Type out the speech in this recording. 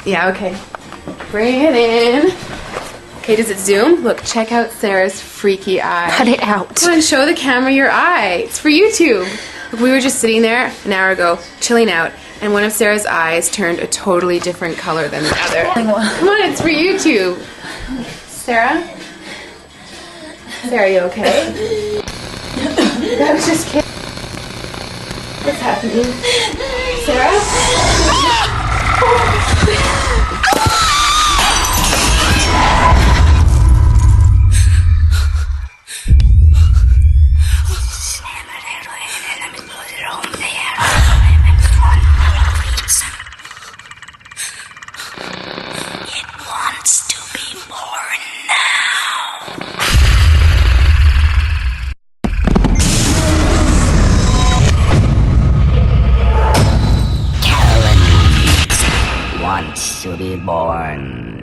Yeah, okay. Bring it in. Okay, does it zoom? Look, check out Sarah's freaky eye. Cut it out. Come on, show the camera your eye. It's for YouTube. Look, we were just sitting there an hour ago, chilling out, and one of Sarah's eyes turned a totally different color than the other. Come on, it's for YouTube. Sarah? Sarah, you okay? I was just kidding. What's happening? Sarah? Wants to be born now. Carolyn wants to be born